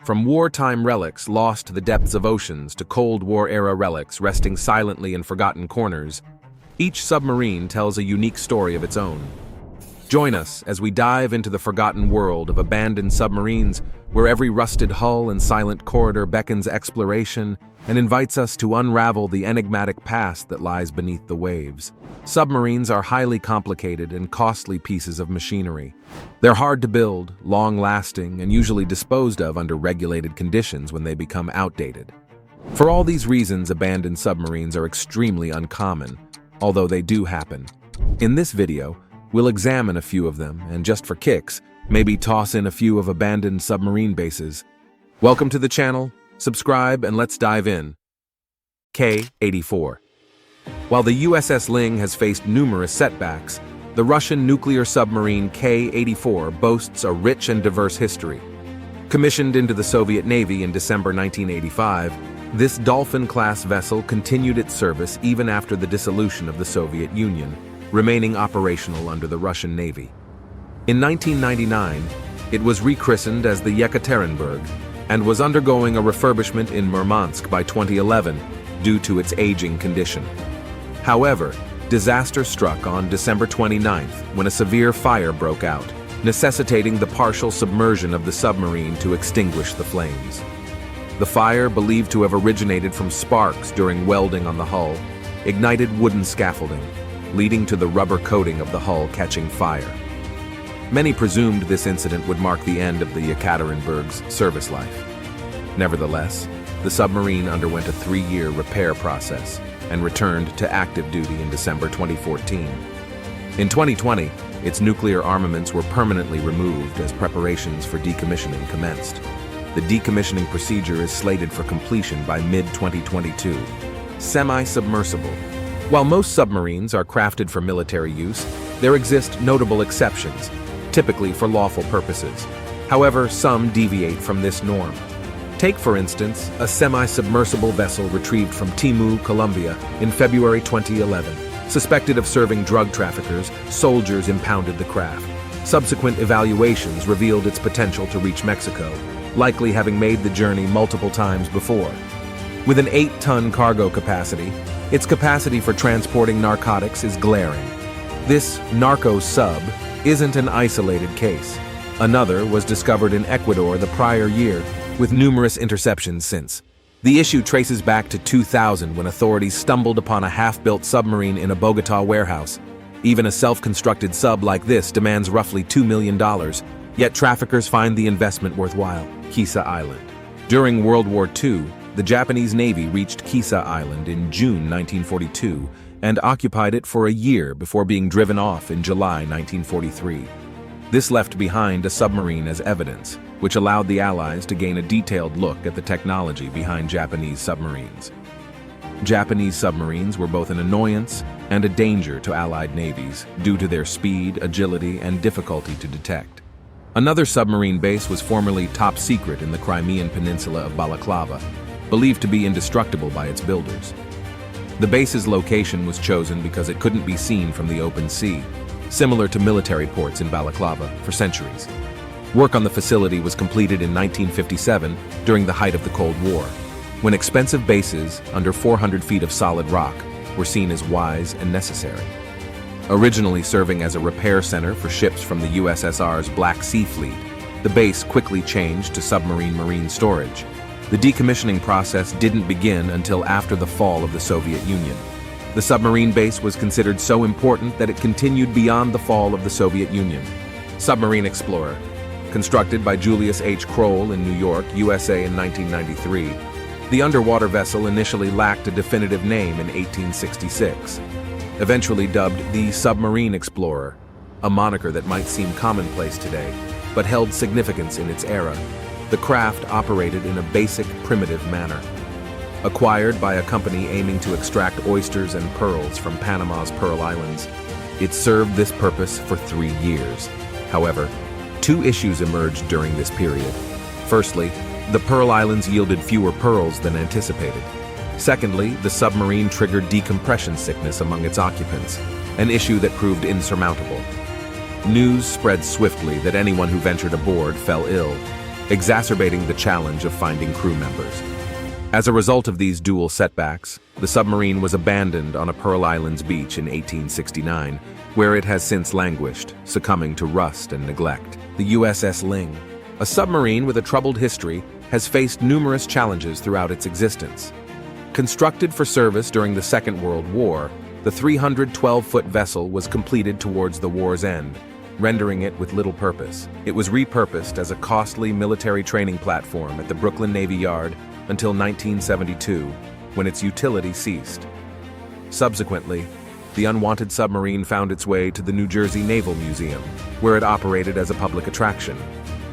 From wartime relics lost to the depths of oceans to Cold War-era relics resting silently in forgotten corners, each submarine tells a unique story of its own. Join us as we dive into the forgotten world of abandoned submarines, where every rusted hull and silent corridor beckons exploration and invites us to unravel the enigmatic past that lies beneath the waves. Submarines are highly complicated and costly pieces of machinery. They're hard to build, long-lasting, and usually disposed of under regulated conditions when they become outdated. For all these reasons, abandoned submarines are extremely uncommon, although they do happen. In this video, we'll examine a few of them, and just for kicks, maybe toss in a few of abandoned submarine bases. Welcome to the channel, subscribe, and let's dive in. K-84. While the USS Ling has faced numerous setbacks, the Russian nuclear submarine K-84 boasts a rich and diverse history. Commissioned into the Soviet Navy in December 1985, this Dolphin-class vessel continued its service even after the dissolution of the Soviet Union, remaining operational under the Russian Navy. In 1999, it was rechristened as the Yekaterinburg and was undergoing a refurbishment in Murmansk by 2011 due to its aging condition. However, disaster struck on December 29th when a severe fire broke out, necessitating the partial submersion of the submarine to extinguish the flames. The fire, believed to have originated from sparks during welding on the hull, ignited wooden scaffolding, leading to the rubber coating of the hull catching fire. Many presumed this incident would mark the end of the Yekaterinburg's service life. Nevertheless, the submarine underwent a 3-year repair process and returned to active duty in December 2014. In 2020, its nuclear armaments were permanently removed as preparations for decommissioning commenced. The decommissioning procedure is slated for completion by mid-2022. Semi-submersible. While most submarines are crafted for military use, there exist notable exceptions, typically for lawful purposes. However, some deviate from this norm. Take, for instance, a semi-submersible vessel retrieved from Timu, Colombia, in February 2011. Suspected of serving drug traffickers, soldiers impounded the craft. Subsequent evaluations revealed its potential to reach Mexico, likely having made the journey multiple times before. With an 8-ton cargo capacity, its capacity for transporting narcotics is glaring. This narco sub isn't an isolated case. Another was discovered in Ecuador the prior year, with numerous interceptions since. The issue traces back to 2000 when authorities stumbled upon a half-built submarine in a Bogotá warehouse. Even a self-constructed sub like this demands roughly $2 million, yet traffickers find the investment worthwhile. Kissa Island. During World War II, the Japanese Navy reached Kissa Island in June 1942 and occupied it for a year before being driven off in July 1943. This left behind a submarine as evidence, which allowed the Allies to gain a detailed look at the technology behind Japanese submarines. Japanese submarines were both an annoyance and a danger to Allied navies due to their speed, agility, and difficulty to detect. Another submarine base was formerly top secret in the Crimean peninsula of Balaclava, believed to be indestructible by its builders. The base's location was chosen because it couldn't be seen from the open sea, similar to military ports in Balaclava for centuries. Work on the facility was completed in 1957 during the height of the Cold War, when expensive bases under 400 feet of solid rock were seen as wise and necessary. Originally serving as a repair center for ships from the USSR's Black Sea Fleet, the base quickly changed to submarine marine storage. The decommissioning process didn't begin until after the fall of the Soviet Union. The submarine base was considered so important that it continued beyond the fall of the Soviet Union. Submarine Explorer. Constructed by Julius H. Kroll in New York, USA in 1993, the underwater vessel initially lacked a definitive name in 1866. Eventually dubbed the Submarine Explorer, a moniker that might seem commonplace today, but held significance in its era. The craft operated in a basic, primitive manner. Acquired by a company aiming to extract oysters and pearls from Panama's Pearl Islands, it served this purpose for 3 years. However, 2 issues emerged during this period. Firstly, the Pearl Islands yielded fewer pearls than anticipated. Secondly, the submarine triggered decompression sickness among its occupants, an issue that proved insurmountable. News spread swiftly that anyone who ventured aboard fell ill. exacerbating the challenge of finding crew members. As a result of these dual setbacks, the submarine was abandoned on a Pearl Island's beach in 1869, where it has since languished, succumbing to rust and neglect. The USS Ling, a submarine with a troubled history, has faced numerous challenges throughout its existence. Constructed for service during the Second World War, the 312-foot vessel was completed towards the war's end, rendering it with little purpose. It was repurposed as a costly military training platform at the Brooklyn Navy Yard until 1972, when its utility ceased. Subsequently, the unwanted submarine found its way to the New Jersey Naval Museum, where it operated as a public attraction.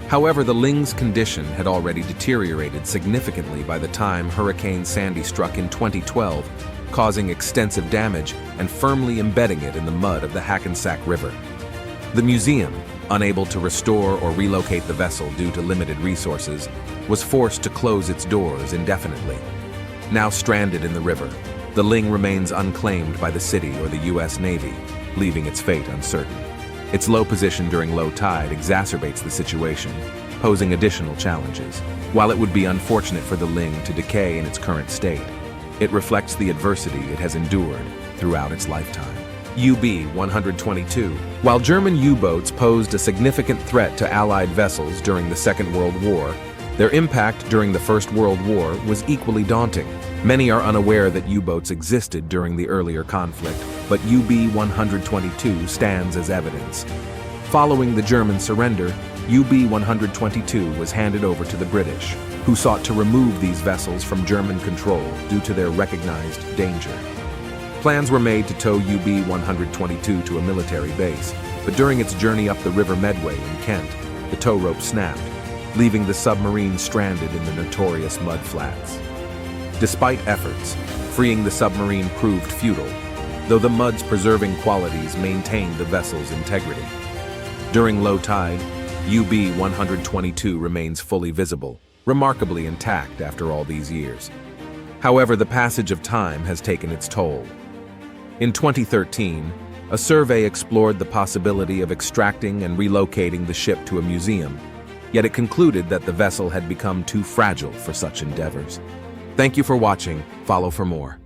However, the Ling's condition had already deteriorated significantly by the time Hurricane Sandy struck in 2012, causing extensive damage and firmly embedding it in the mud of the Hackensack River. The museum, unable to restore or relocate the vessel due to limited resources, was forced to close its doors indefinitely. Now stranded in the river, the Ling remains unclaimed by the city or the U.S. Navy, leaving its fate uncertain. Its low position during low tide exacerbates the situation, posing additional challenges. While it would be unfortunate for the Ling to decay in its current state, it reflects the adversity it has endured throughout its lifetime. UB-122. While German U-boats posed a significant threat to Allied vessels during the Second World War, their impact during the First World War was equally daunting. Many are unaware that U-boats existed during the earlier conflict, but UB-122 stands as evidence. Following the German surrender, UB-122 was handed over to the British, who sought to remove these vessels from German control due to their recognized danger. Plans were made to tow UB-122 to a military base, but during its journey up the River Medway in Kent, the tow rope snapped, leaving the submarine stranded in the notorious mud flats. Despite efforts, freeing the submarine proved futile, though the mud's preserving qualities maintained the vessel's integrity. During low tide, UB-122 remains fully visible, remarkably intact after all these years. However, the passage of time has taken its toll. In 2013, a survey explored the possibility of extracting and relocating the ship to a museum, yet it concluded that the vessel had become too fragile for such endeavors. Thank you for watching. Follow for more.